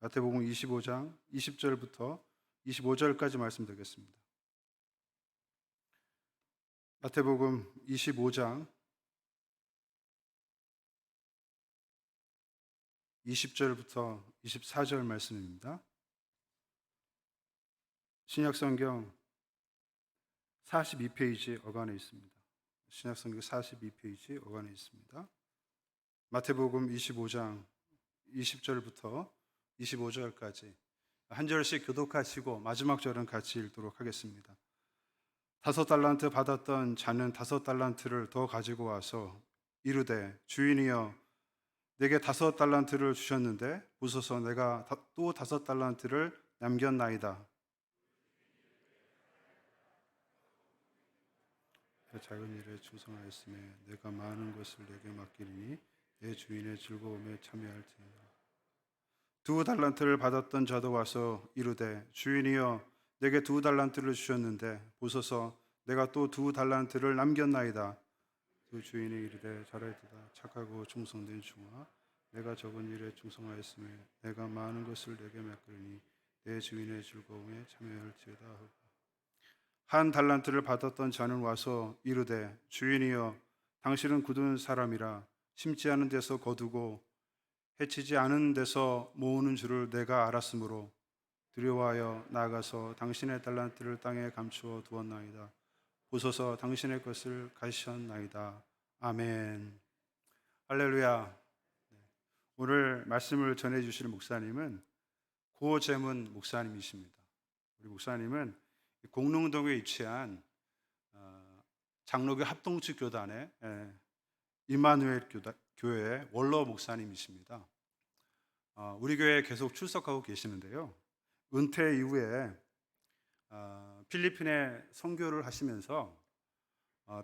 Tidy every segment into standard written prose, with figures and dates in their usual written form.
마태복음 25장 20절부터 25절까지 말씀드리겠습니다. 마태복음 25장 20절부터 24절 말씀입니다. 신약성경 42페이지 어간에 있습니다. 신약성경 42페이지 어간에 있습니다. 마태복음 25장 20절부터 25절까지 한 절씩 교독하시고 마지막 절은 같이 읽도록 하겠습니다. 5달란트 받았던 자는 5달란트를 더 가지고 와서 이르되 주인이여 내게 5달란트를 주셨는데 보소서 내가 또 5달란트를 남겼나이다. 작은 일에 충성하였으며 내가 많은 것을 내게 맡기리니 내 주인의 즐거움에 참여할지니라. 2달란트를 받았던 자도 와서 이르되 주인이여 내게 2달란트를 주셨는데 보소서 내가 또 2달란트를 남겼나이다. 그 주인이 이르되 잘하였도다 착하고 충성된 종아 내가 적은 일에 충성하였으며 내가 많은 것을 내게 맡기리니 내 주인의 즐거움에 참여할지어다 하고 한 달란트를 받았던 자는 와서 이르되 주인이여 당신은 굳은 사람이라 심지 않은 데서 거두고 해치지 않은 데서 모으는 줄을 내가 알았으므로 두려워하여 나아가서 당신의 달란트를 땅에 감추어 두었나이다. 보소서 당신의 것을 가지셨나이다. 아멘. 할렐루야. 오늘 말씀을 전해주실 목사님은 고재문 목사님이십니다. 우리 목사님은 공릉동에 위치한 장로교 합동측 교단의 임마누엘 교회의 원로 목사님이십니다. 우리 교회에 계속 출석하고 계시는데요. 은퇴 이후에 필리핀에 선교를 하시면서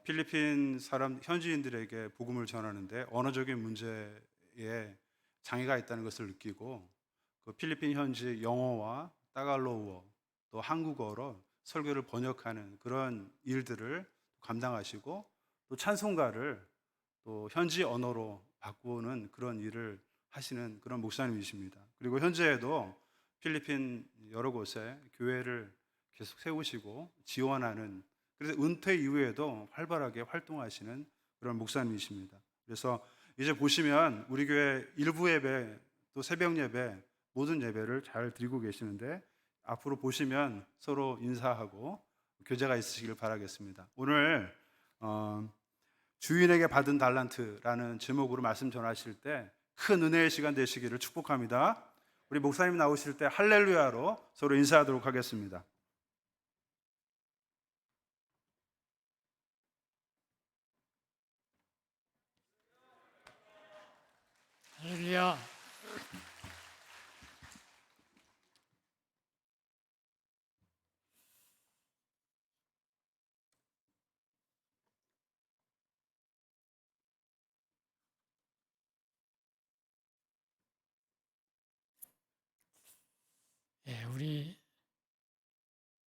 필리핀 사람 현지인들에게 복음을 전하는데 언어적인 문제에 장애가 있다는 것을 느끼고 그 필리핀 현지 영어와 따갈로우어 또 한국어로 설교를 번역하는 그런 일들을 감당하시고 또 찬송가를 또 현지 언어로 바꾸는 그런 일을 하시는 그런 목사님이십니다. 그리고 현재에도 필리핀 여러 곳에 교회를 계속 세우시고 지원하는, 그래서 은퇴 이후에도 활발하게 활동하시는 그런 목사님이십니다. 그래서 이제 보시면 우리 교회 일부 예배 또 새벽 예배 모든 예배를 잘 드리고 계시는데 앞으로 보시면 서로 인사하고 교제가 있으시길 바라겠습니다. 오늘 주인에게 받은 달란트라는 제목으로 말씀 전하실 때 큰 은혜의 시간 되시기를 축복합니다. 우리 목사님 나오실 때 할렐루야로 서로 인사하도록 하겠습니다. 할렐루야.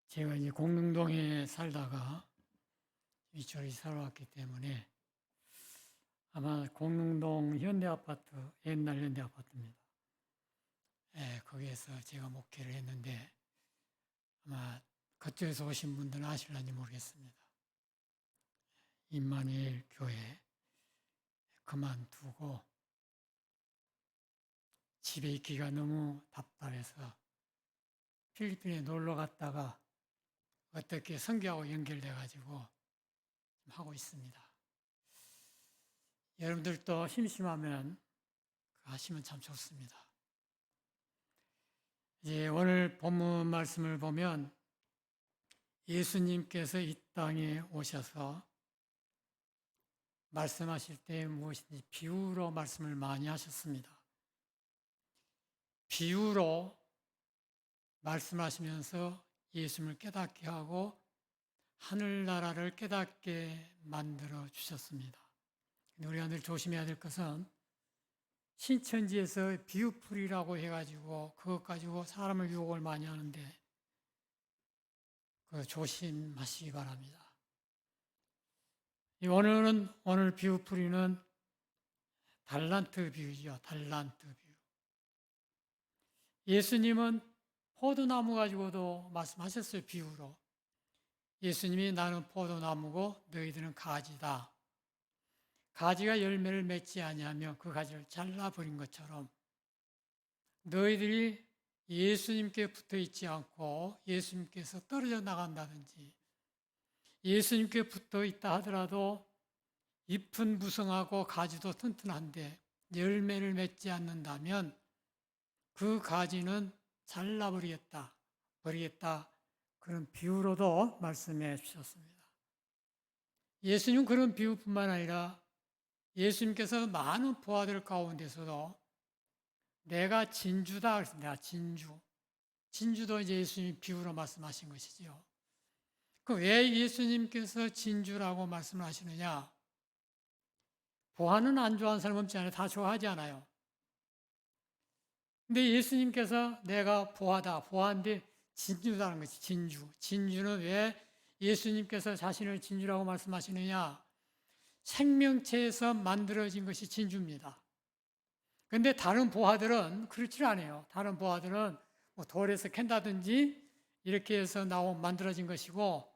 제가 이제 공릉동에 살다가 이쪽에 살아왔기 때문에 아마 공릉동 현대아파트, 옛날 현대아파트입니다. 거기에서 제가 목회를 했는데 아마 그쪽에서 오신 분들은 아실런지 모르겠습니다. 임마누엘 교회 그만두고 집에 있기가 너무 답답해서 필리핀에 놀러 갔다가 어떻게 선교하고 연결돼가지고 하고 있습니다. 여러분들도 심심하면 하시면 참 좋습니다. 이제 오늘 본문 말씀을 보면 예수님께서 이 땅에 오셔서 말씀하실 때 무엇인지 비유로 말씀을 많이 하셨습니다. 비유로 말씀하시면서 예수님을 깨닫게 하고 하늘나라를 깨닫게 만들어 주셨습니다. 우리가 늘 조심해야 될 것은 신천지에서 비유풀이라고 해가지고 그것 가지고 사람을 유혹을 많이 하는데 조심하시기 바랍니다. 오늘 비유풀이는 달란트 비유죠. 달란트 비유. 예수님은 포도나무 가지고도 말씀하셨어요. 비유로. 예수님이 나는 포도나무고 너희들은 가지다. 가지가 열매를 맺지 아니하며 그 가지를 잘라버린 것처럼 너희들이 예수님께 붙어 있지 않고 예수님께서 떨어져 나간다든지 예수님께 붙어 있다 하더라도 잎은 무성하고 가지도 튼튼한데 열매를 맺지 않는다면 그 가지는 잘라버리겠다, 버리겠다. 그런 비유로도 말씀해 주셨습니다. 예수님 그런 비유뿐만 아니라 예수님께서 많은 부하들 가운데서도 내가 진주다 그랬습니다. 진주. 진주도 이제 예수님 비유로 말씀하신 것이지요. 그 왜 예수님께서 진주라고 말씀을 하시느냐? 부하는 안 좋아하는 사람 없지 않아요. 다 좋아하지 않아요. 근데 예수님께서 내가 부하다, 부하인데 진주라는 것이 진주. 진주는 왜 예수님께서 자신을 진주라고 말씀하시느냐? 생명체에서 만들어진 것이 진주입니다. 그런데 다른 부하들은 그렇지 않아요. 다른 부하들은 뭐 돌에서 캔다든지 이렇게 해서 만들어진 것이고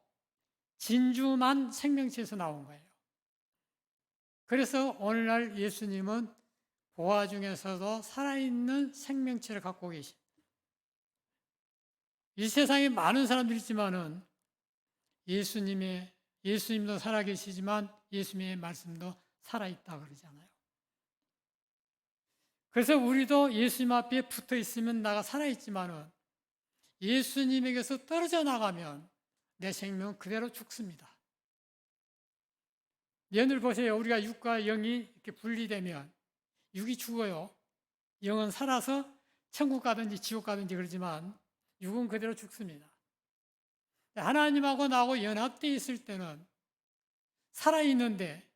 진주만 생명체에서 나온 거예요. 그래서 오늘날 예수님은 부하 중에서도 살아있는 생명체를 갖고 계십니다. 이 세상에 많은 사람들이 있지만은 예수님도 살아계시지만 예수님의 말씀도 살아있다 그러잖아요. 그래서 우리도 예수님 앞에 붙어 있으면 나가 살아있지만은 예수님에게서 떨어져 나가면 내 생명은 그대로 죽습니다. 얘들 보세요. 우리가 육과 영이 이렇게 분리되면 육이 죽어요. 영은 살아서 천국 가든지 지옥 가든지 그러지만 육은 그대로 죽습니다. 하나님하고 나하고 연합되어 있을 때는 살아있는데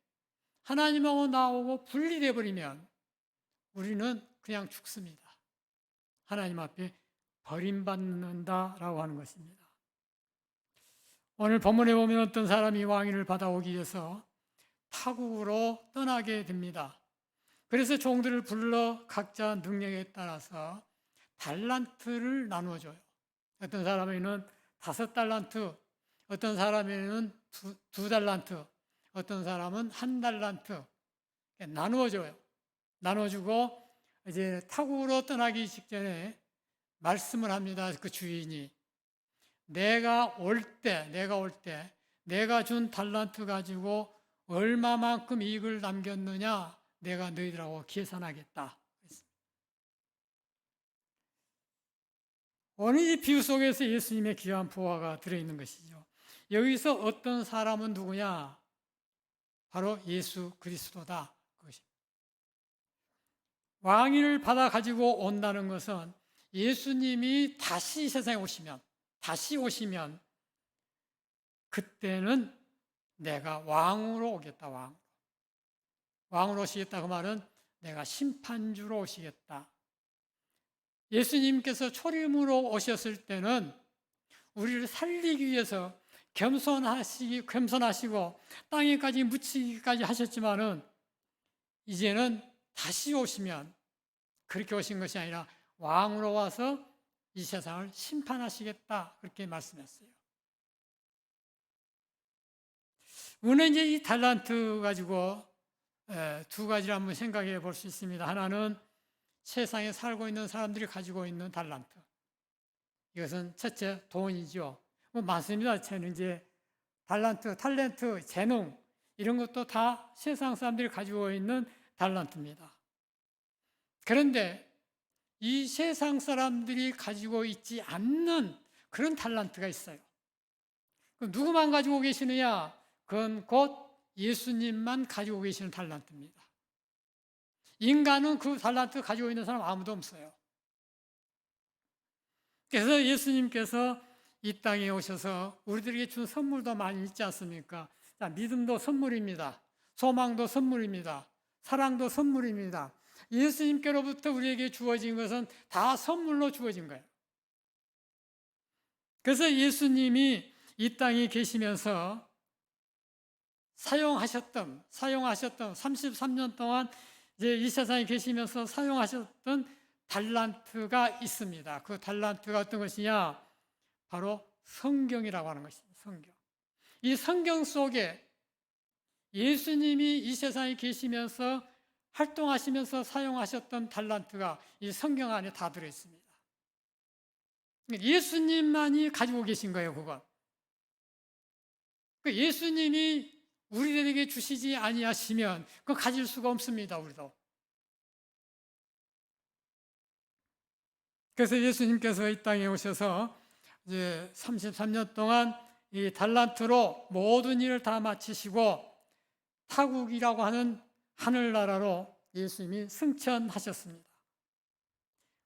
하나님하고 나하고 분리되어 버리면 우리는 그냥 죽습니다. 하나님 앞에 버림받는다라고 하는 것입니다. 오늘 본문에 보면 어떤 사람이 왕위를 받아오기 위해서 타국으로 떠나게 됩니다. 그래서 종들을 불러 각자 능력에 따라서 달란트를 나누어줘요. 어떤 사람에게는 5달란트, 어떤 사람에게는 2달란트, 어떤 사람은 1달란트 나누어줘요. 나눠주고 이제 타국으로 떠나기 직전에 말씀을 합니다. 그 주인이 내가 올 때 내가 준 달란트 가지고 얼마만큼 이익을 남겼느냐 내가 너희들하고 계산하겠다. 오늘 이 비유 속에서 예수님의 귀한 부하가 들어있는 것이죠. 여기서 어떤 사람은 누구냐? 바로 예수 그리스도다. 그것입니다. 왕위를 받아 가지고 온다는 것은 예수님이 다시 세상에 오시면 그때는 내가 왕으로 오겠다. 왕으로 오시겠다 그 말은 내가 심판주로 오시겠다. 예수님께서 초림으로 오셨을 때는 우리를 살리기 위해서 겸손하시고 땅에까지 묻히기까지 하셨지만은 이제는 다시 오시면 그렇게 오신 것이 아니라 왕으로 와서 이 세상을 심판하시겠다 그렇게 말씀했어요. 우리는 이제 이 달란트 가지고 두 가지를 한번 생각해 볼 수 있습니다. 하나는 세상에 살고 있는 사람들이 가지고 있는 달란트. 이것은 첫째 돈이죠. 뭐 많습니다. 이제 탤런트, 재능 이런 것도 다 세상 사람들이 가지고 있는 달란트입니다. 그런데 이 세상 사람들이 가지고 있지 않는 그런 달란트가 있어요. 그럼 누구만 가지고 계시느냐? 그건 곧 예수님만 가지고 계시는 달란트입니다. 인간은 그 달란트 가지고 있는 사람 아무도 없어요. 그래서 예수님께서 이 땅에 오셔서 우리들에게 준 선물도 많이 있지 않습니까? 자, 믿음도 선물입니다. 소망도 선물입니다. 사랑도 선물입니다. 예수님께로부터 우리에게 주어진 것은 다 선물로 주어진 거예요. 그래서 예수님이 이 땅에 계시면서 사용하셨던 33년 동안 이제 이 세상에 계시면서 사용하셨던 달란트가 있습니다. 그 달란트가 어떤 것이냐? 바로 성경이라고 하는 것입니다. 성경. 이 성경 속에 예수님이 이 세상에 계시면서 활동하시면서 사용하셨던 달란트가 이 성경 안에 다 들어있습니다. 예수님만이 가지고 계신 거예요, 그건. 예수님이 우리들에게 주시지 아니하시면 그거 가질 수가 없습니다, 우리도. 그래서 예수님께서 이 땅에 오셔서 이제 33년 동안 이 달란트로 모든 일을 다 마치시고 타국이라고 하는 하늘나라로 예수님이 승천하셨습니다.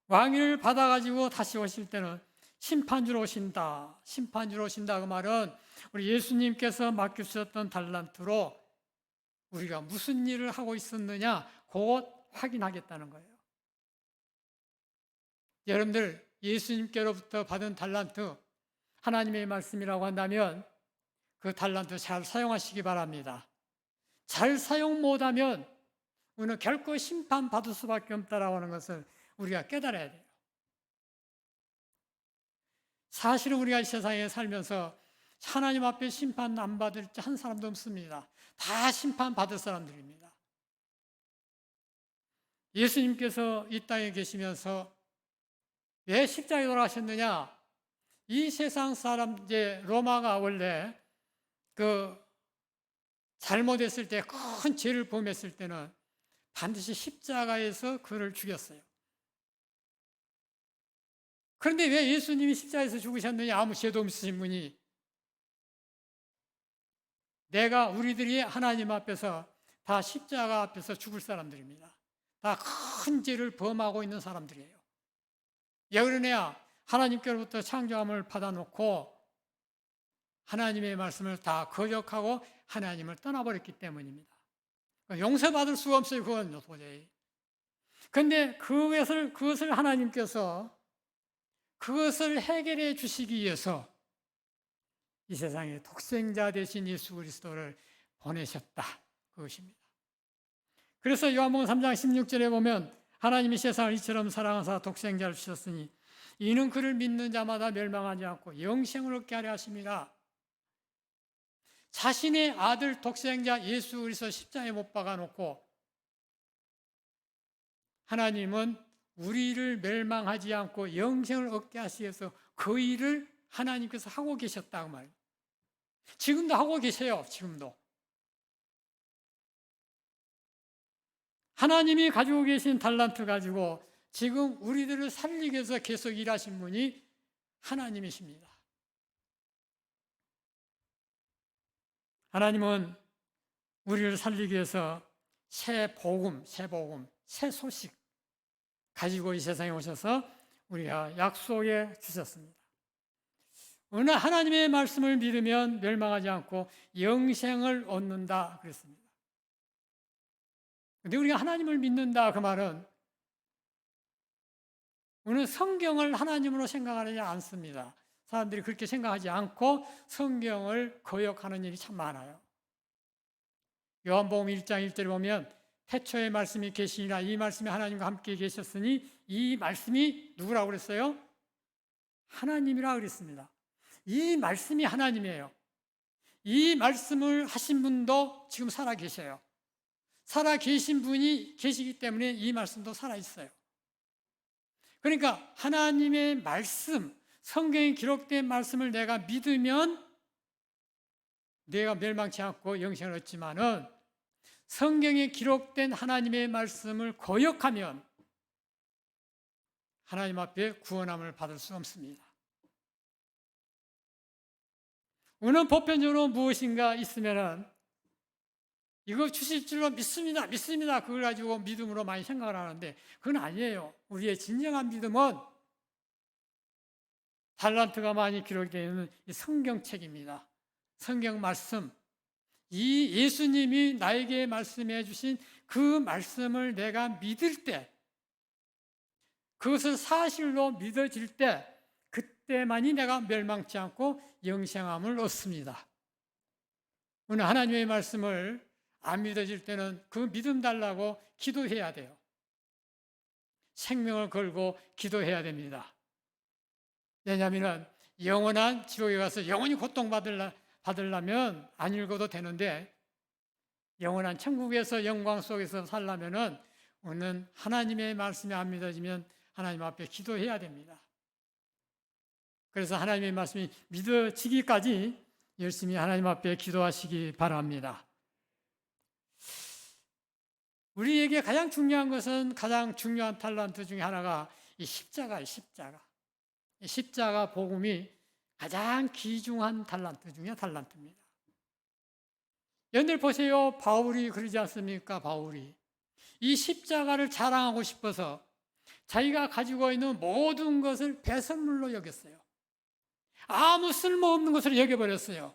왕위를 받아가지고 다시 오실 때는 심판주로 오신다. 심판주로 오신다. 그 말은 우리 예수님께서 맡겨주셨던 달란트로 우리가 무슨 일을 하고 있었느냐 곧 확인하겠다는 거예요. 여러분들 예수님께로부터 받은 달란트 하나님의 말씀이라고 한다면 그 달란트 잘 사용하시기 바랍니다. 잘 사용 못하면 우리는 결코 심판받을 수밖에 없다라고 하는 것을 우리가 깨달아야 돼요. 사실은 우리가 이 세상에 살면서 하나님 앞에 심판 안 받을 한 사람도 없습니다. 다 심판받을 사람들입니다. 예수님께서 이 땅에 계시면서 왜 십자가에 돌아가셨느냐? 이 세상 사람, 이제 로마가 원래 그 잘못했을 때, 큰 죄를 범했을 때는 반드시 십자가에서 그를 죽였어요. 그런데 왜 예수님이 십자가에서 죽으셨느냐? 아무 죄도 없으신 분이. 우리들이 하나님 앞에서 다 십자가 앞에서 죽을 사람들입니다. 다 큰 죄를 범하고 있는 사람들이에요. 왜 그러냐? 하나님께로부터 창조함을 받아놓고 하나님의 말씀을 다 거역하고 하나님을 떠나버렸기 때문입니다. 용서받을 수가 없어요, 그건 도저히. 그런데 그것을 하나님께서 그것을 해결해 주시기 위해서 이 세상에 독생자 되신 예수 그리스도를 보내셨다. 그것입니다. 그래서 요한복음 3장 16절에 보면 하나님이 세상을 이처럼 사랑하사 독생자를 주셨으니 이는 그를 믿는 자마다 멸망하지 않고 영생을 얻게 하려 하심이라. 자신의 아들 독생자 예수 그리스도 십자가에 못 박아놓고 하나님은 우리를 멸망하지 않고 영생을 얻게 하시기 위해서 그 일을 하나님께서 하고 계셨다고 말이에요. 지금도 하고 계세요. 지금도. 하나님이 가지고 계신 달란트 가지고 지금 우리들을 살리기 위해서 계속 일하신 분이 하나님이십니다. 하나님은 우리를 살리기 위해서 새 복음, 새 소식 가지고 이 세상에 오셔서 우리가 약속해 주셨습니다. 어느 하나님의 말씀을 믿으면 멸망하지 않고 영생을 얻는다 그랬습니다. 그런데 우리가 하나님을 믿는다 그 말은 우리는 성경을 하나님으로 생각하지 않습니다. 사람들이 그렇게 생각하지 않고 성경을 거역하는 일이 참 많아요. 요한복음 1장 1절에 보면 태초에 말씀이 계시니라 이 말씀이 하나님과 함께 계셨으니 이 말씀이 누구라고 그랬어요? 하나님이라고 그랬습니다. 이 말씀이 하나님이에요. 이 말씀을 하신 분도 지금 살아 계셔요. 살아 계신 분이 계시기 때문에 이 말씀도 살아 있어요. 그러니까 하나님의 말씀, 성경에 기록된 말씀을 내가 믿으면 내가 멸망치 않고 영생을 얻지만은 성경에 기록된 하나님의 말씀을 거역하면 하나님 앞에 구원함을 받을 수 없습니다. 우리는 보편적으로 무엇인가 있으면은 이거 주실 줄로 믿습니다. 그걸 가지고 믿음으로 많이 생각을 하는데 그건 아니에요. 우리의 진정한 믿음은 달란트가 많이 기록되어 있는 이 성경책입니다. 성경 말씀. 이 예수님이 나에게 말씀해 주신 그 말씀을 내가 믿을 때 그것을 사실로 믿어질 때 그때만이 내가 멸망치 않고 영생함을 얻습니다. 오늘 하나님의 말씀을 안 믿어질 때는 그 믿음 달라고 기도해야 돼요. 생명을 걸고 기도해야 됩니다. 왜냐하면 영원한 지옥에 가서 영원히 고통받으려면 안 읽어도 되는데 영원한 천국에서 영광 속에서 살려면은 오늘 하나님의 말씀이 안 믿어지면 하나님 앞에 기도해야 됩니다. 그래서 하나님의 말씀이 믿어지기까지 열심히 하나님 앞에 기도하시기 바랍니다. 우리에게 가장 중요한 것은 가장 중요한 탤런트 중에 하나가 이 십자가예요. 이 십자가 복음이 가장 귀중한 탤런트 중에 탤런트입니다. 여러분들 보세요. 바울이 그러지 않습니까? 바울이 이 십자가를 자랑하고 싶어서 자기가 가지고 있는 모든 것을 배설물로 여겼어요. 아무 쓸모없는 것으로 여겨버렸어요.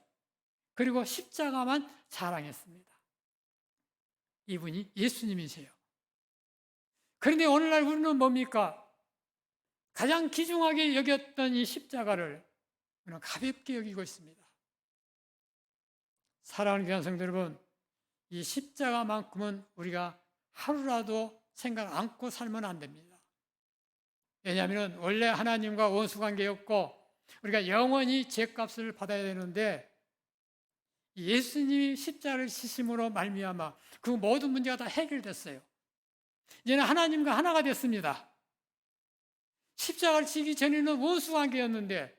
그리고 십자가만 자랑했습니다. 이분이 예수님이세요. 그런데 오늘날 우리는 뭡니까? 가장 귀중하게 여겼던 이 십자가를 우리는 가볍게 여기고 있습니다. 사랑하는 귀한 성도 여러분, 이 십자가만큼은 우리가 하루라도 생각 않고 살면 안 됩니다. 왜냐하면 원래 하나님과 원수 관계였고 우리가 영원히 죄값을 받아야 되는데 예수님이 십자가를 지심으로 말미암아 그 모든 문제가 다 해결됐어요. 이제는 하나님과 하나가 됐습니다. 십자가를 지기 전에는 원수 관계였는데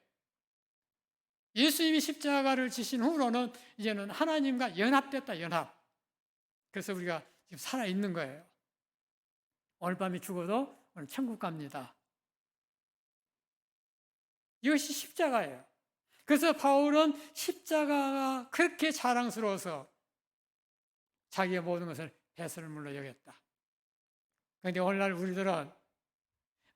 예수님이 십자가를 지신 후로는 이제는 하나님과 연합됐다, 연합. 그래서 우리가 지금 살아있는 거예요. 오늘 밤에 죽어도 오늘 천국 갑니다. 이것이 십자가예요. 그래서 바울은 십자가가 그렇게 자랑스러워서 자기의 모든 것을 배설물로 여겼다. 그런데 오늘날 우리들은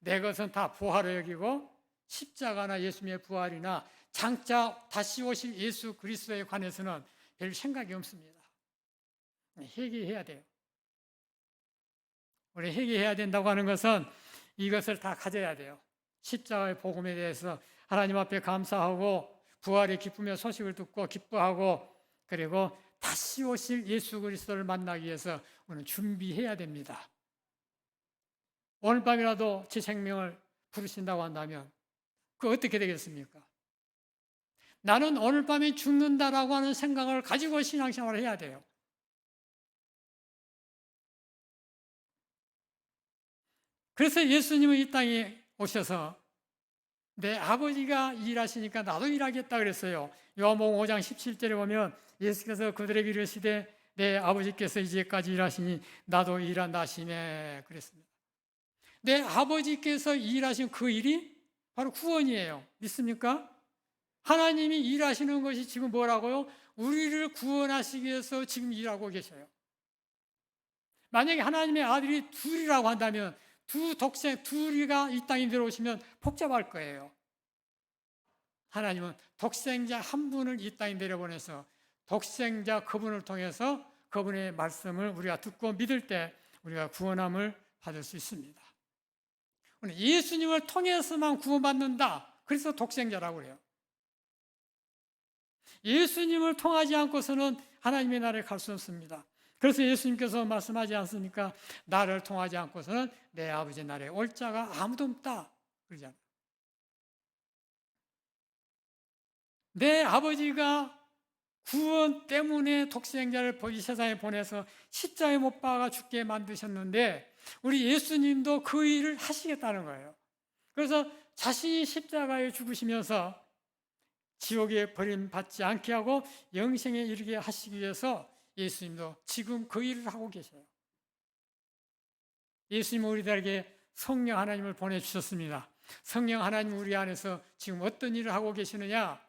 내 것은 다 부활로 여기고 십자가나 예수님의 부활이나 장차 다시 오실 예수 그리스도에 관해서는 별 생각이 없습니다. 회개해야 돼요. 우리 회개해야 된다고 하는 것은 이것을 다 가져야 돼요. 십자가의 복음에 대해서 하나님 앞에 감사하고 부활의 기쁨의 소식을 듣고 기뻐하고 그리고 다시 오실 예수 그리스도를 만나기 위해서 우리는 준비해야 됩니다. 오늘 밤이라도 제 생명을 부르신다고 한다면 그 어떻게 되겠습니까? 나는 오늘 밤에 죽는다라고 하는 생각을 가지고 신앙생활을 해야 돼요. 그래서 예수님은 이 땅에 오셔서 내 아버지가 일하시니까 나도 일하겠다 그랬어요. 요한복음 5장 17절에 보면 예수께서 그들에게 이르시되 내 아버지께서 이제까지 일하시니 나도 일한다 하시네 그랬습니다. 내 아버지께서 일하신 그 일이 바로 구원이에요. 믿습니까? 하나님이 일하시는 것이 지금 뭐라고요? 우리를 구원하시기 위해서 지금 일하고 계셔요. 만약에 하나님의 아들이 둘이라고 한다면 둘이가 이 땅에 들어오시면 복잡할 거예요. 하나님은 독생자 한 분을 이 땅에 내려보내서 독생자 그분을 통해서 그분의 말씀을 우리가 듣고 믿을 때 우리가 구원함을 받을 수 있습니다. 예수님을 통해서만 구원받는다. 그래서 독생자라고 그래요. 예수님을 통하지 않고서는 하나님의 나라에 갈 수 없습니다. 그래서 예수님께서 말씀하지 않습니까? 나를 통하지 않고서는 내 아버지 나라에 올 자가 아무도 없다. 그러잖아요. 내 아버지가 구원 때문에 독생자를 이 세상에 보내서 십자가에 못 박아 죽게 만드셨는데 우리 예수님도 그 일을 하시겠다는 거예요. 그래서 자신이 십자가에 죽으시면서 지옥에 버림받지 않게 하고 영생에 이르게 하시기 위해서 예수님도 지금 그 일을 하고 계셔요. 예수님은 우리들에게 성령 하나님을 보내주셨습니다. 성령 하나님 우리 안에서 지금 어떤 일을 하고 계시느냐?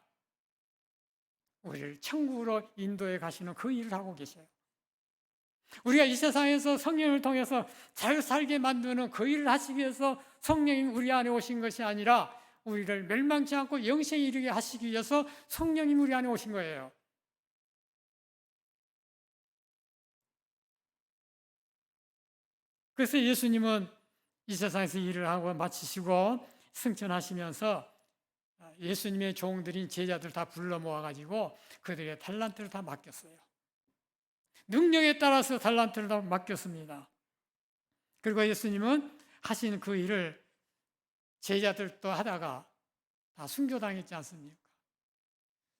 우리를 천국으로 인도해 가시는 그 일을 하고 계셔요. 우리가 이 세상에서 성령을 통해서 잘 살게 만드는 그 일을 하시기 위해서 성령이 우리 안에 오신 것이 아니라 우리를 멸망치 않고 영생에 이르게 하시기 위해서 성령이 우리 안에 오신 거예요. 그래서 예수님은 이 세상에서 일을 하고 마치시고 승천하시면서 예수님의 종들인 제자들 다 불러 모아가지고 그들의 달란트를 다 맡겼어요. 능력에 따라서 달란트를 다 맡겼습니다. 그리고 예수님은 하신 그 일을 제자들도 하다가 다 순교당했지 않습니까?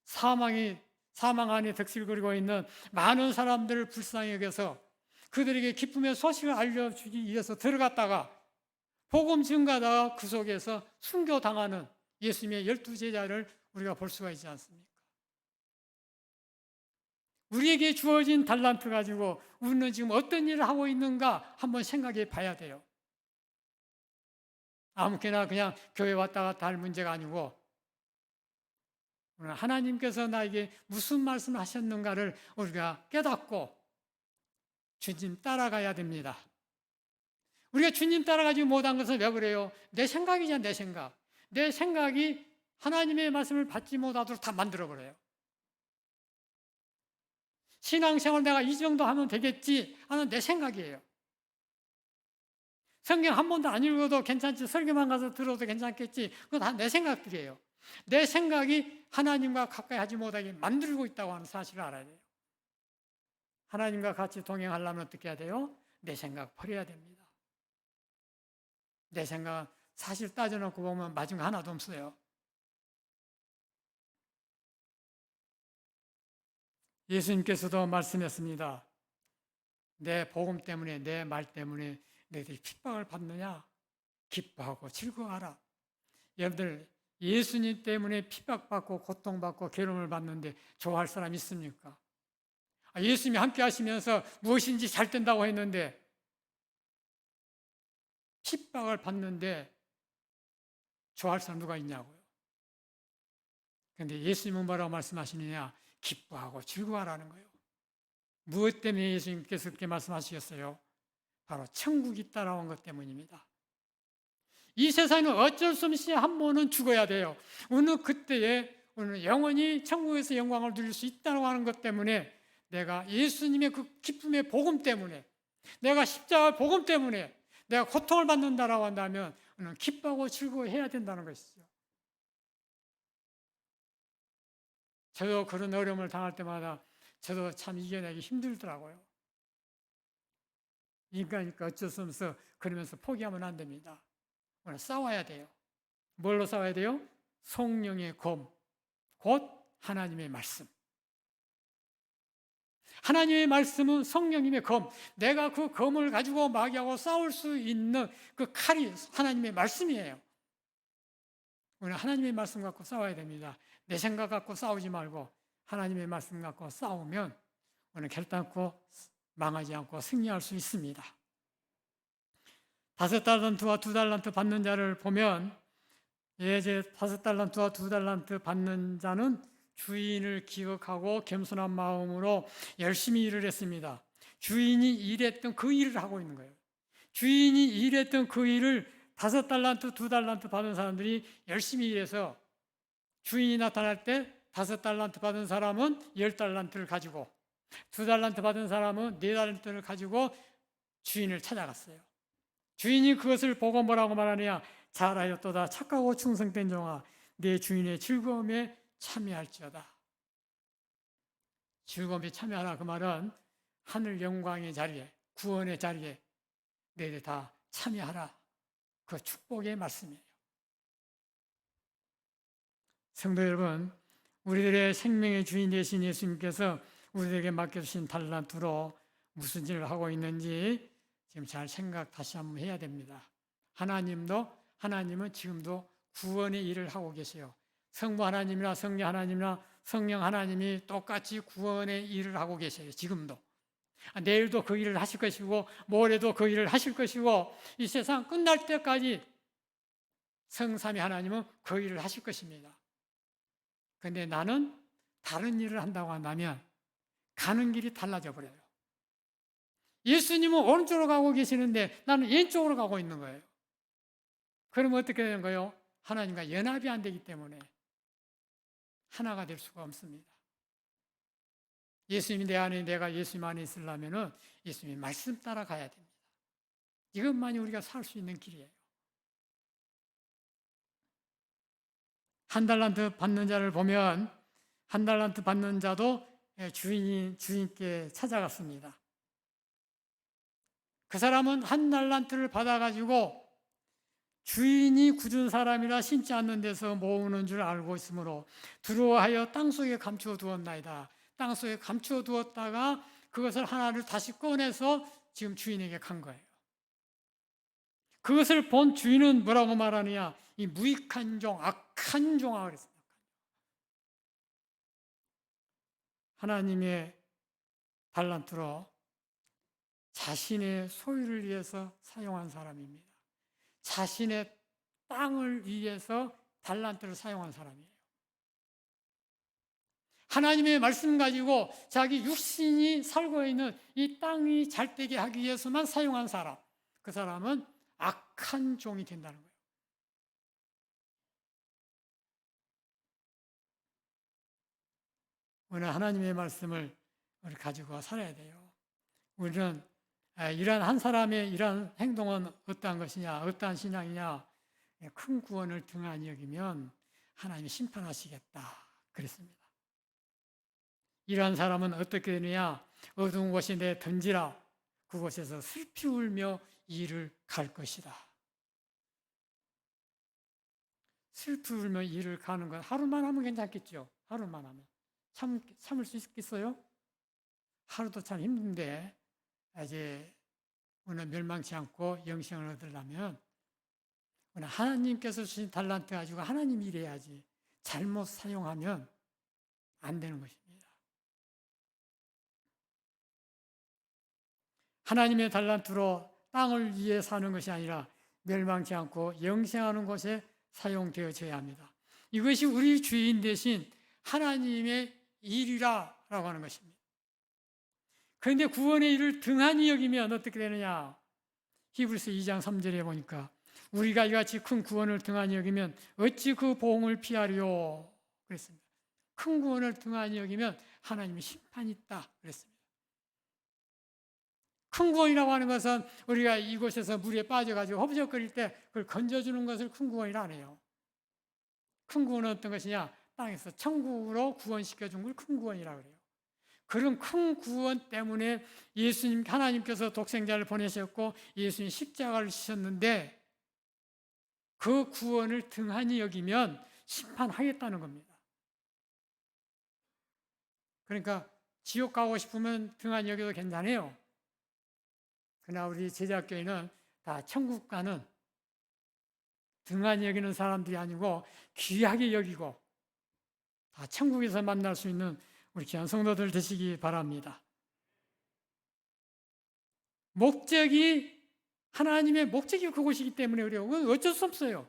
사망 안에 득실거리고 있는 많은 사람들을 불쌍히 여겨서 그들에게 기쁨의 소식을 알려주기 위해서 들어갔다가 복음 증가하다가 그 속에서 순교당하는 예수님의 12제자를 우리가 볼 수가 있지 않습니까? 우리에게 주어진 달란트 가지고 우리는 지금 어떤 일을 하고 있는가 한번 생각해 봐야 돼요. 아무렇게나 그냥 교회 왔다 갔다 할 문제가 아니고 하나님께서 나에게 무슨 말씀을 하셨는가를 우리가 깨닫고 주님 따라가야 됩니다. 우리가 주님 따라가지 못한 것은 왜 그래요? 내 생각이잖아, 내 생각. 내 생각이 하나님의 말씀을 받지 못하도록 다 만들어버려요. 신앙생활 내가 이 정도 하면 되겠지 하는 내 생각이에요. 성경 한 번도 안 읽어도 괜찮지, 설교만 가서 들어도 괜찮겠지, 그건 다 내 생각들이에요. 내 생각이 하나님과 가까이 하지 못하게 만들고 있다고 하는 사실을 알아야 돼요. 하나님과 같이 동행하려면 어떻게 해야 돼요? 내 생각 버려야 됩니다. 내 생각 사실 따져놓고 보면 맞은 거 하나도 없어요. 예수님께서도 말씀했습니다. 내 복음 때문에, 내 말 때문에 너희들이 핍박을 받느냐? 기뻐하고 즐거워하라. 여러분들 예수님 때문에 핍박받고 고통받고 괴로움을 받는데 좋아할 사람 있습니까? 예수님이 함께 하시면서 무엇인지 잘 된다고 했는데 핍박을 받는데 좋아할 사람 누가 있냐고요. 그런데 예수님은 뭐라고 말씀하시느냐? 기뻐하고 즐거워하라는 거예요. 무엇 때문에 예수님께서 그렇게 말씀하시겠어요? 바로 천국이 따라온 것 때문입니다. 이 세상은 어쩔 수 없이 한 번은 죽어야 돼요. 우리는 그때에 우리는 영원히 천국에서 영광을 누릴 수 있다고 하는 것 때문에 내가 예수님의 그 기쁨의 복음 때문에 내가 십자가 복음 때문에 내가 고통을 받는다라고 한다면 우리는 기뻐하고 즐거워해야 된다는 것이죠. 저도 그런 어려움을 당할 때마다 저도 참 이겨내기 힘들더라고요. 인간이니까 어쩔 수 없어 그러면서 포기하면 안 됩니다. 오늘 싸워야 돼요. 뭘로 싸워야 돼요? 성령의 검, 곧 하나님의 말씀. 하나님의 말씀은 성령님의 검. 내가 그 검을 가지고 마귀하고 싸울 수 있는 그 칼이 하나님의 말씀이에요. 우리는 하나님의 말씀 갖고 싸워야 됩니다. 내 생각 갖고 싸우지 말고 하나님의 말씀 갖고 싸우면 우리는 결단코 망하지 않고 승리할 수 있습니다. 5달란트와 2달란트 받는 자를 보면 이제 5달란트와 2달란트 받는 자는 주인을 기억하고 겸손한 마음으로 열심히 일을 했습니다. 주인이 일했던 그 일을 하고 있는 거예요. 주인이 일했던 그 일을 5달란트, 2달란트 받은 사람들이 열심히 일해서 주인이 나타날 때 5달란트 받은 사람은 10달란트를 가지고 2달란트 받은 사람은 4달란트를 가지고 주인을 찾아갔어요. 주인이 그것을 보고 뭐라고 말하느냐? 잘하였도다 착하고 충성된 종아, 내 주인의 즐거움에 참여할지어다. 즐거움에 참여하라 그 말은 하늘 영광의 자리에, 구원의 자리에 너희들 다 참여하라. 그 축복의 말씀이에요. 성도 여러분, 우리들의 생명의 주인 되신 예수님께서 우리에게 맡겨주신 달란트로 무슨 일을 하고 있는지 지금 잘 생각 다시 한번 해야 됩니다. 하나님은 지금도 구원의 일을 하고 계세요. 성부 하나님이나 성령 하나님이나 성령 하나님이 똑같이 구원의 일을 하고 계세요. 지금도. 내일도 그 일을 하실 것이고 모레도 그 일을 하실 것이고 이 세상 끝날 때까지 성삼위 하나님은 그 일을 하실 것입니다. 그런데 나는 다른 일을 한다고 한다면 가는 길이 달라져 버려요. 예수님은 오른쪽으로 가고 계시는데 나는 왼쪽으로 가고 있는 거예요. 그러면 어떻게 되는 거예요? 하나님과 연합이 안 되기 때문에 하나가 될 수가 없습니다. 예수님이 내 안에, 내가 예수님 안에 있으려면 예수님의 말씀 따라 가야 됩니다. 이것만이 우리가 살 수 있는 길이에요. 1달란트 받는 자를 보면 1달란트 받는 자도 주인께 찾아갔습니다. 그 사람은 1달란트를 받아가지고 주인이 굳은 사람이라 심지 않는 데서 모으는 줄 알고 있으므로 두려워하여 땅속에 감추어 두었나이다. 땅속에 감추어 두었다가 그것을 하나를 다시 꺼내서 지금 주인에게 간 거예요. 그것을 본 주인은 뭐라고 말하느냐? 이 무익한 종, 악한 종아 그랬습니다. 하나님의 달란트로 자신의 소유를 위해서 사용한 사람입니다. 자신의 땅을 위해서 달란트를 사용한 사람이에요. 하나님의 말씀 가지고 자기 육신이 살고 있는 이 땅이 잘되게 하기 위해서만 사용한 사람, 그 사람은 악한 종이 된다는 거예요. 오늘 하나님의 말씀을 우리 가지고 살아야 돼요. 우리는 이러한 한 사람의 이러한 행동은 어떠한 것이냐, 어떠한 신앙이냐, 큰 구원을 등한히 여기면 하나님이 심판하시겠다 그랬습니다. 이러한 사람은 어떻게 되느냐? 어두운 곳에 내 던지라. 그곳에서 슬피 울며 일을 갈 것이다. 슬피 울며 일을 가는 건 하루만 하면 괜찮겠죠. 하루만 하면 참을 수 있겠어요? 하루도 참 힘든데 이제 오늘 멸망치 않고 영생을 얻으려면 오늘 하나님께서 주신 달란트 가지고 하나님 일해야지. 잘못 사용하면 안 되는 것입니다. 하나님의 달란트로 땅을 위해 사는 것이 아니라 멸망치 않고 영생하는 곳에 사용되어져야 합니다. 이것이 우리 주인 대신 하나님의 일이라고 하는 것입니다. 그런데 구원의 일을 등한히 여기면 어떻게 되느냐? 히브리서 2장 3절에 보니까 우리가 이같이 큰 구원을 등한히 여기면 어찌 그 보응을 피하리요? 그랬습니다. 큰 구원을 등한히 여기면 하나님의 심판이 있다 그랬습니다. 큰 구원이라고 하는 것은 우리가 이곳에서 물에 빠져가지고 허브적거릴 때 그걸 건져주는 것을 큰 구원이라 안 해요. 큰 구원은 어떤 것이냐? 땅에서 천국으로 구원시켜준 걸 큰 구원이라고 그래요. 그런 큰 구원 때문에 예수님, 하나님께서 독생자를 보내셨고 예수님 십자가를 지셨는데 그 구원을 등한히 여기면 심판하겠다는 겁니다. 그러니까 지옥 가고 싶으면 등한히 여겨도 괜찮아요. 그러나 우리 제자교회는 다 천국 가는 등한히 여기는 사람들이 아니고 귀하게 여기고 다 천국에서 만날 수 있는 우리 귀한 성도들 되시기 바랍니다. 목적이 하나님의 목적이 그곳이기 때문에 그래요. 그건 어쩔 수 없어요.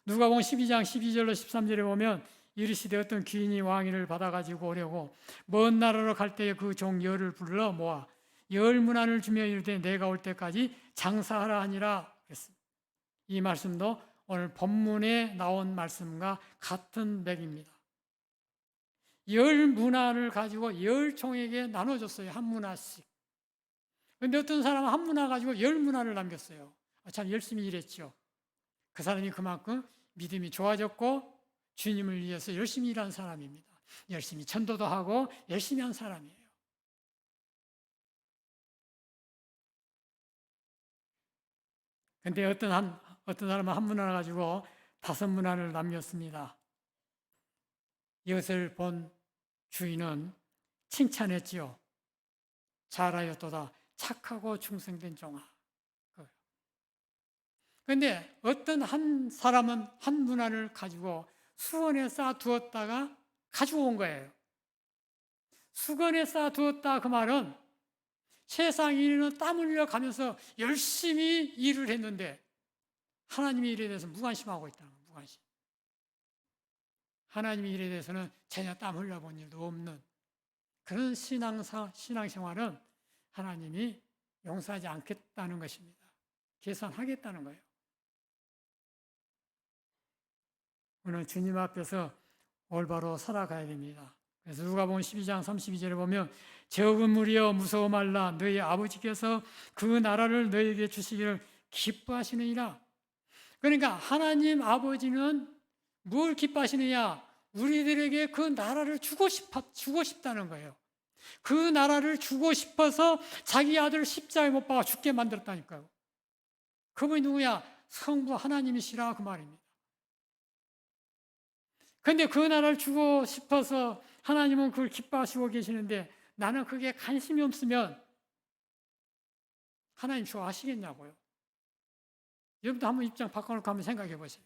누가복음 12장 12절로 13절에 보면 이르시되 어떤 귀인이 왕위를 받아가지고 오려고 먼 나라로 갈 때에 그 종 열을 불러 모아 열 문안을 주며 이르되 내가 올 때까지 장사하라 하니라 그랬습니다. 이 말씀도 오늘 본문에 나온 말씀과 같은 맥입니다. 열 문안을 가지고 열 종에게 나눠줬어요. 한 문화씩. 그런데 어떤 사람은 한 문화 가지고 열 문안을 남겼어요. 참 열심히 일했죠. 그 사람이 그만큼 믿음이 좋아졌고 주님을 위해서 열심히 일한 사람입니다. 열심히 전도도 하고 열심히 한 사람이에요. 그런데 어떤 사람은 한 문안을 가지고 5문안을 남겼습니다. 이것을 본 주인은 칭찬했지요. 잘하였도다. 착하고 충성된 종아. 그런데 어떤 한 사람은 한 문안을 가지고 수건에 쌓아두었다가 가지고 온 거예요. 수건에 쌓아두었다 그 말은 세상 일에는 땀 흘려 가면서 열심히 일을 했는데 하나님의 일에 대해서 무관심하고 있다는 거예요. 무관심. 하나님의 일에 대해서는 전혀 땀 흘려본 일도 없는 그런 신앙생활은 하나님이 용서하지 않겠다는 것입니다. 계산하겠다는 거예요. 오늘 주님 앞에서 올바로 살아가야 됩니다. 그래서 누가복음 12장 32절에 보면 적은 무리여 무서워 말라 너희 아버지께서 그 나라를 너희에게 주시기를 기뻐하시느니라. 그러니까 하나님 아버지는 뭘 기뻐하시느냐? 우리들에게 그 나라를 주고 싶다는 거예요. 그 나라를 주고 싶어서 자기 아들을 십자가에 못 박아 죽게 만들었다니까요. 그분이 누구야? 성부 하나님이시라 그 말입니다. 그런데 그 나라를 주고 싶어서 하나님은 그걸 기뻐하시고 계시는데 나는 그게 관심이 없으면 하나님 좋아하시겠냐고요. 여러분도 한번 입장 바꿔놓고 한번 생각해 보세요.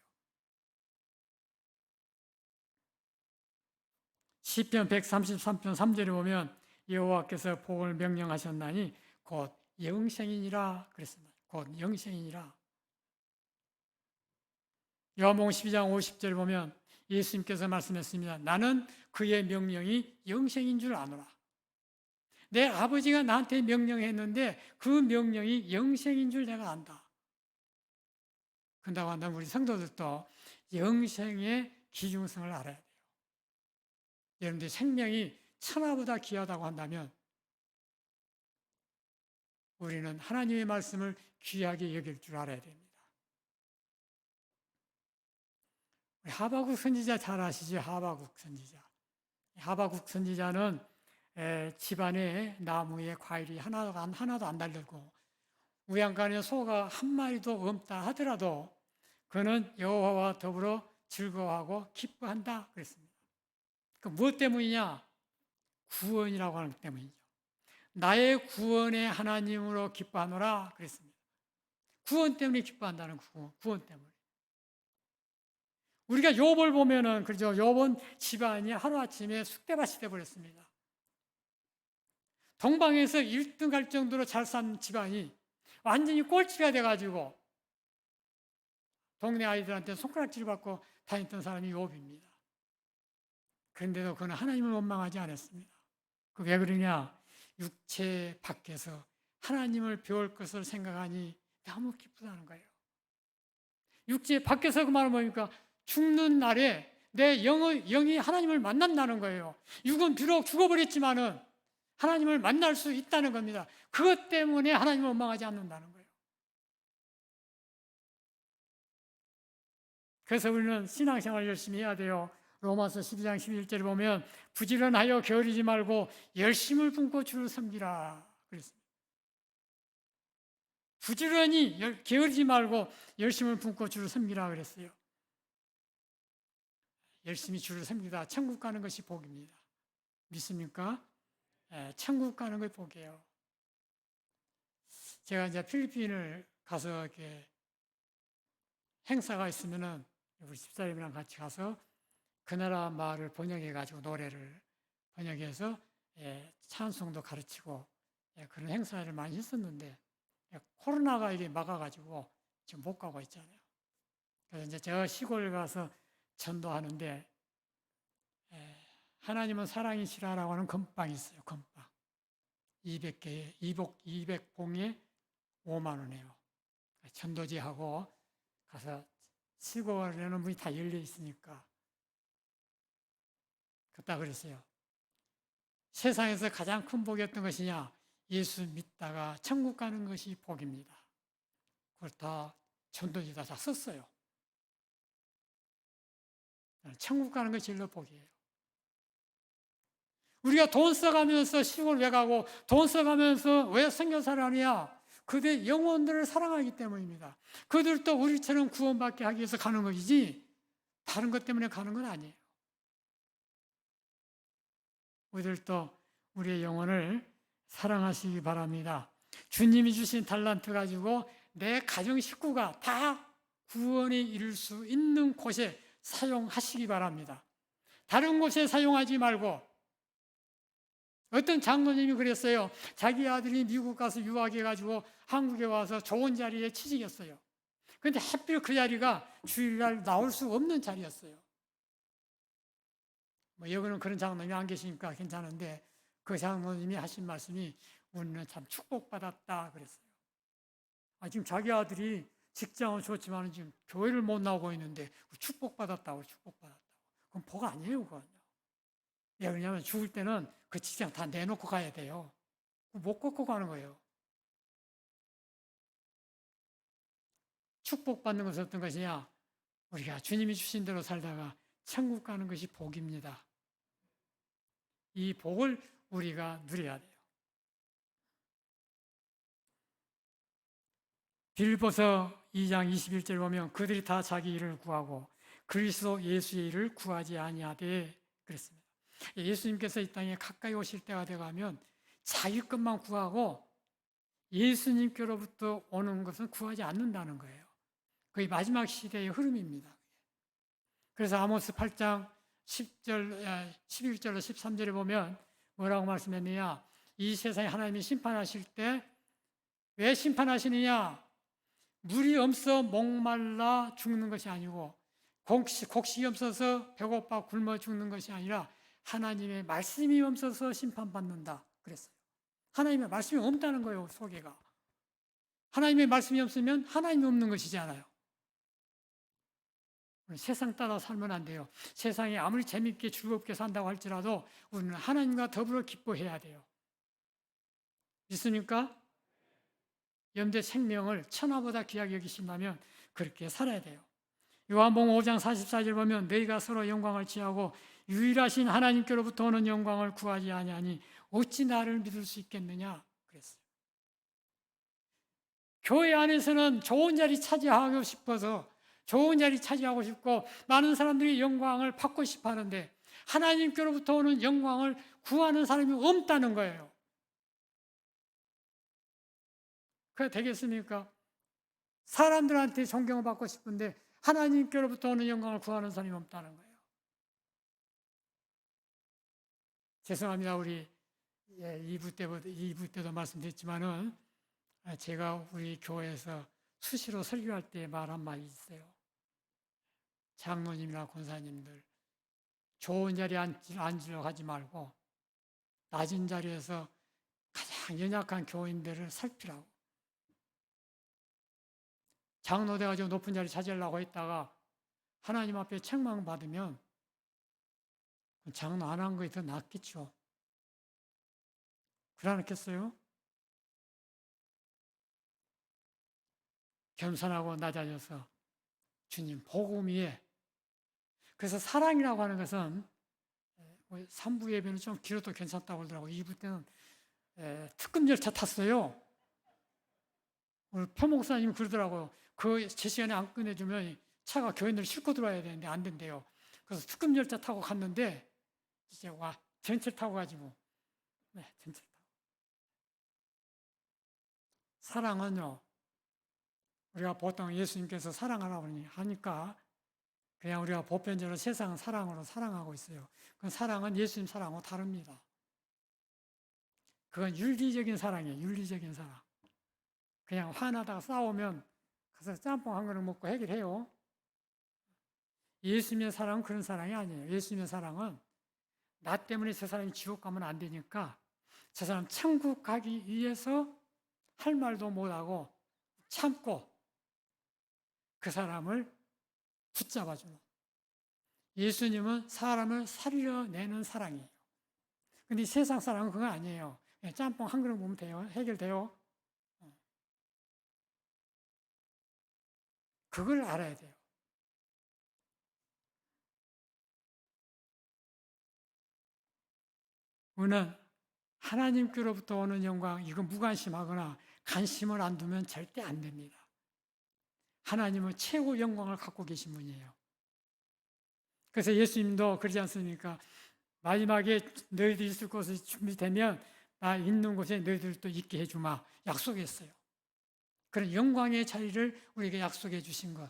시편 133편 3절에 보면 여호와께서 복을 명령하셨나니 곧 영생이니라 그랬습니다. 곧 영생이니라. 요한복음 12장 50절에 보면 예수님께서 말씀했습니다. 나는 그의 명령이 영생인 줄 아노라. 내 아버지가 나한테 명령했는데 그 명령이 영생인 줄 내가 안다. 그런다고 한다면 우리 성도들도 영생의 기중성을 알아야 돼요. 여러분들 생명이 천하보다 귀하다고 한다면 우리는 하나님의 말씀을 귀하게 여길 줄 알아야 됩니다. 하바국 선지자 잘 아시죠? 하바국 선지자. 하바국 선지자는 집안에 나무에 과일이 하나도 안 달렸고 우양간에 소가 한 마리도 없다 하더라도 그는 여호와와 더불어 즐거워하고 기뻐한다 그랬습니다. 그 무엇 때문이냐? 구원이라고 하는 것 때문이죠. 나의 구원의 하나님으로 기뻐하노라 그랬습니다. 구원 때문에 기뻐한다는 구원 때문에. 우리가 욥을 보면은 그죠? 욥은 집안이 하루아침에 쑥대밭이 되어버렸습니다. 동방에서 1등 갈 정도로 잘 산 집안이 완전히 꼴찌가 돼가지고 동네 아이들한테 손가락질 받고 다녔던 사람이 욥입니다. 그런데도 그는 하나님을 원망하지 않았습니다. 그 왜 그러냐? 육체 밖에서 하나님을 배울 것을 생각하니 너무 기쁘다는 거예요. 육체 밖에서 그 말은 뭡니까? 죽는 날에 내 영이 하나님을 만난다는 거예요. 육은 비록 죽어버렸지만은 하나님을 만날 수 있다는 겁니다. 그것 때문에 하나님을 원망하지 않는다는 거예요. 그래서 우리는 신앙생활 열심히 해야 돼요. 로마서 12장 11절에 보면 부지런하여 게으르지 말고 열심을 품고 주를 섬기라 그랬습니다. 부지런히 게으르지 말고 열심을 품고 주를 섬기라 그랬어요. 열심히 주를 섬기다 천국 가는 것이 복입니다. 믿습니까? 천국 가는 것이 복이에요. 제가 이제 필리핀을 가서 이렇게 행사가 있으면은 우리 집사님이랑 같이 가서 그 나라 말을 번역해가지고 노래를 번역해서 찬송도 가르치고 그런 행사를 많이 했었는데 코로나가 이게 막아가지고 지금 못 가고 있잖아요. 그래서 이제 제가 시골 가서 전도하는데 하나님은 사랑이시라라고 하는 건빵이 있어요. 건빵 200개에 200봉에 5만 원이에요. 전도지하고 가서 시골에는 문이 다 열려 있으니까 그렇다 그랬어요. 세상에서 가장 큰 복이 어떤 것이냐? 예수 믿다가 천국 가는 것이 복입니다. 그걸 다 전도지다 다 썼어요. 천국 가는 것이 제일 복이에요. 우리가 돈 써가면서 시골 왜 가고 돈 써가면서 왜 선교사를 하느냐? 그들의 영혼들을 사랑하기 때문입니다. 그들도 우리처럼 구원받게 하기 위해서 가는 것이지 다른 것 때문에 가는 건 아니에요. 우리들도 우리의 영혼을 사랑하시기 바랍니다. 주님이 주신 달란트 가지고 내 가정 식구가 다 구원에 이를 수 있는 곳에 사용하시기 바랍니다. 다른 곳에 사용하지 말고 어떤 장로님이 그랬어요. 자기 아들이 미국 가서 유학해가지고 한국에 와서 좋은 자리에 취직했어요. 그런데 하필 그 자리가 주일날 나올 수 없는 자리였어요. 뭐 여기는 그런 장로님이 안 계시니까 괜찮은데 그 장로님이 하신 말씀이 우리는 참 축복받았다 그랬어요. 지금 자기 아들이 직장은 좋지만 지금 교회를 못 나오고 있는데 축복받았다고. 그건 복 아니에요, 그건. 왜냐하면 죽을 때는 그 직장 다 내놓고 가야 돼요. 못 걷고 가는 거예요. 축복받는 것은 어떤 것이냐? 우리가 주님이 주신 대로 살다가 천국 가는 것이 복입니다. 이 복을 우리가 누려야 돼요. 빌보서 2장 21절 보면 그들이 다 자기 일을 구하고 그리스도 예수의 일을 구하지 아니하되 그랬습니다. 예수님께서 이 땅에 가까이 오실 때가 되가면 자기 것만 구하고 예수님께로부터 오는 것은 구하지 않는다는 거예요. 거의 마지막 시대의 흐름입니다. 그래서 아모스 8장 10절, 11절로 13절에 보면 뭐라고 말씀했느냐? 이 세상에 하나님이 심판하실 때 왜 심판하시느냐? 물이 없어 목말라 죽는 것이 아니고 곡식이 없어서 배고파 굶어 죽는 것이 아니라 하나님의 말씀이 없어서 심판받는다 그랬어요. 하나님의 말씀이 없다는 거예요. 소개가. 하나님의 말씀이 없으면 하나님이 없는 것이잖아요. 세상 따라 살면 안 돼요. 세상에 아무리 재밌게 즐겁게 산다고 할지라도 우리는 하나님과 더불어 기뻐해야 돼요. 믿습니까? 염대 생명을 천하보다 귀하게 여기신다면 그렇게 살아야 돼요. 요한복음 5장 44절 보면 너희가 서로 영광을 취하고 유일하신 하나님께로부터 오는 영광을 구하지 아니하니 어찌 나를 믿을 수 있겠느냐 그랬어요. 교회 안에서는 좋은 자리 차지하고 싶어서 좋은 자리 차지하고 싶고 많은 사람들이 영광을 받고 싶어 하는데 하나님께로부터 오는 영광을 구하는 사람이 없다는 거예요. 그게 되겠습니까? 사람들한테 존경을 받고 싶은데 하나님께로부터 오는 영광을 구하는 사람이 없다는 거예요. 죄송합니다. 우리 2부 때도 말씀드렸지만은 제가 우리 교회에서 수시로 설교할 때 말 한마디 있어요. 장로님이나 권사님들 좋은 자리에 앉으려고 하지 말고 낮은 자리에서 가장 연약한 교인들을 살피라고. 장로 돼가지고 높은 자리 차지하려고 했다가 하나님 앞에 책망받으면 장로 안 한 것이 더 낫겠죠. 그러지 않겠어요? 겸손하고 낮아져서 주님 복음 위에. 그래서 사랑이라고 하는 것은 3부 예배는 좀 길어도 괜찮다고 그러더라고요. 2부 때는 특급 열차 탔어요. 오늘 표목사님이 그러더라고요. 제 시간에 안 끝내주면 차가 교인들 싣고 들어와야 되는데 안 된대요. 그래서 특급 열차 타고 갔는데 이제 전철 타고 가지고 전철 타고. 사랑은요. 우리가 보통 예수님께서 사랑하라고 하니까 그냥 우리가 보편적으로 세상 사랑으로 사랑하고 있어요. 그 사랑은 예수님 사랑하고 다릅니다. 그건 윤리적인 사랑이에요. 윤리적인 사랑. 그냥 화나다가 싸우면 가서 짬뽕 한 그릇 먹고 해결해요. 예수님의 사랑은 그런 사랑이 아니에요. 예수님의 사랑은 나 때문에 저 사람이 지옥 가면 안 되니까 저 사람 천국 가기 위해서 할 말도 못하고 참고 그 사람을 붙잡아주는. 예수님은 사람을 살려내는 사랑이에요. 근데 세상 사랑은 그거 아니에요. 그냥 짬뽕 한 그릇 먹으면 돼요. 해결돼요. 그걸 알아야 돼요. 우리는 하나님께로부터 오는 영광, 이거 무관심하거나 관심을 안 두면 절대 안 됩니다. 하나님은 최고 영광을 갖고 계신 분이에요. 그래서 예수님도 그러지 않습니까? 마지막에 너희들 있을 곳이 준비되면 나 있는 곳에 너희들도 있게 해주마 약속했어요. 그런 영광의 자리를 우리에게 약속해 주신 것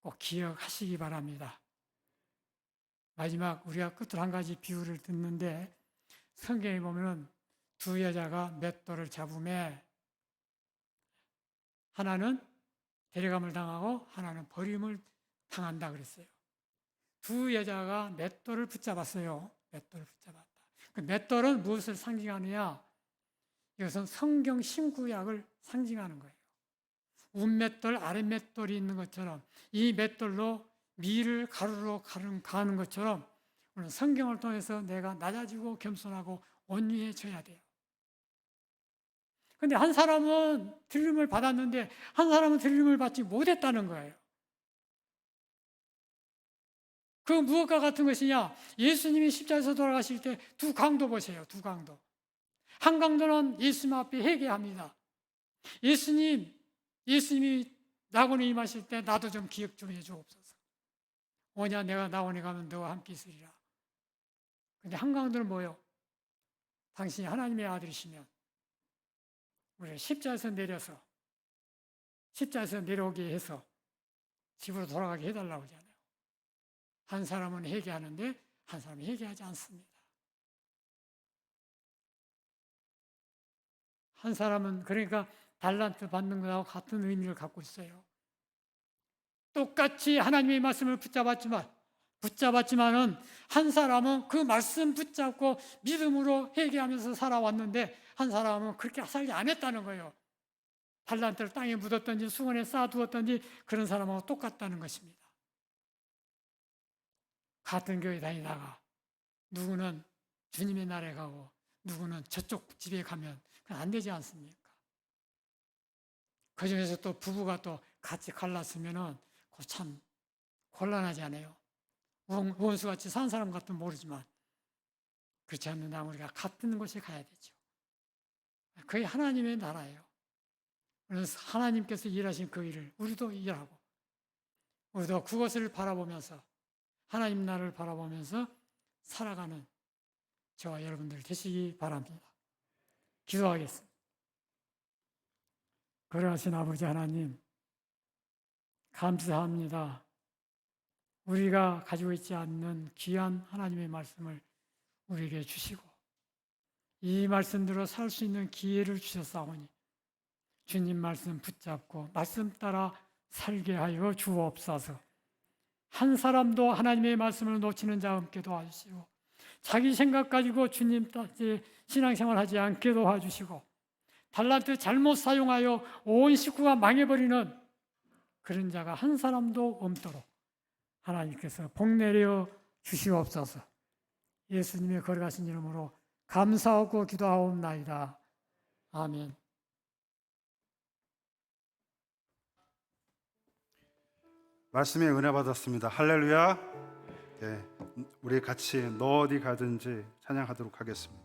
꼭 기억하시기 바랍니다. 마지막 우리가 끝으로 한 가지 비유를 듣는데 성경에 보면 두 여자가 맷돌을 잡음에 하나는 데려감을 당하고 하나는 버림을 당한다 그랬어요. 두 여자가 맷돌을 붙잡았어요. 맷돌을 붙잡았다. 그 맷돌은 무엇을 상징하느냐? 이것은 성경 신구약을 상징하는 거예요. 윗맷돌, 아랫맷돌이 있는 것처럼 이 맷돌로 밀을 가루로 가는 것처럼 우리는 성경을 통해서 내가 낮아지고 겸손하고 온유해져야 돼요. 근데 한 사람은 들림을 받았는데 한 사람은 들림을 받지 못했다는 거예요. 그 무엇과 같은 것이냐? 예수님이 십자가에서 돌아가실 때 두 강도 보세요. 두 강도. 한 강도는 예수님 앞에 회개합니다. 예수님이 낙원에 임하실 때 나도 좀 기억 좀 해주옵소서. 오냐 내가 낙원에 가면 너와 함께 있으리라. 근데 한강들 뭐요? 당신이 하나님의 아들이시면 우리를 십자에서 내려오게 해서 집으로 돌아가게 해달라고 하잖아요. 한 사람은 회개하는데 한 사람은 회개하지 않습니다. 한 사람은 그러니까 달란트 받는 것하고 같은 의미를 갖고 있어요. 똑같이 하나님의 말씀을 붙잡았지만은 한 사람은 그 말씀 붙잡고 믿음으로 회개하면서 살아왔는데 한 사람은 그렇게 살지 않았다는 거예요. 달란트를 땅에 묻었든지 수건에 쌓아두었든지 그런 사람하고 똑같다는 것입니다. 같은 교회 다니다가 누구는 주님의 나라에 가고 누구는 저쪽 집에 가면 그건 안 되지 않습니까? 그 중에서 또 부부가 또 같이 갈랐으면은 그거 참 곤란하지 않아요. 원수같이 산 사람 같으면 모르지만 그렇지 않는다면 우리가 같은 곳에 가야 되죠. 그게 하나님의 나라예요. 그래서 하나님께서 일하신 그 일을 우리도 일하고 우리도 그것을 바라보면서 하나님 나라를 바라보면서 살아가는 저와 여러분들 되시기 바랍니다. 기도하겠습니다. 거룩하신 아버지 하나님, 감사합니다. 우리가 가지고 있지 않는 귀한 하나님의 말씀을 우리에게 주시고 이 말씀대로 살 수 있는 기회를 주셨사오니 주님 말씀 붙잡고 말씀 따라 살게 하여 주옵소서. 한 사람도 하나님의 말씀을 놓치는 자 없게 도와주시고 자기 생각 가지고 주님 따지 신앙생활 하지 않게 도와주시고 달란트 잘못 사용하여 온 식구가 망해버리는 그런 자가 한 사람도 없도록 하나님께서 복내려 주시옵소서. 예수님의 거룩하신 이름으로 감사하고 기도하옵나이다. 아멘. 말씀에 은혜 받았습니다. 할렐루야. 네, 우리 같이 너 어디 가든지 찬양하도록 하겠습니다.